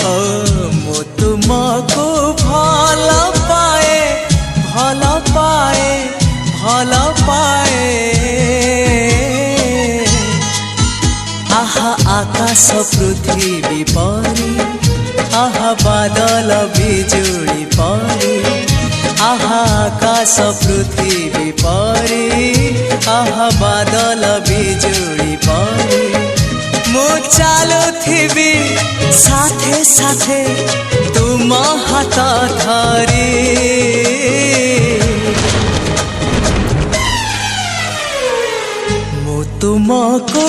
ओ मु तुमको भल पाए भल पाए भल पाए आहा आकाश पृथ्वी परी आहा बादल बिजुली परी आहा आकाश पृथ्वी परी आहा बादल बिजुली परी मु चालुथिबी साथे साथे तुम हाथ धरी मु तुमको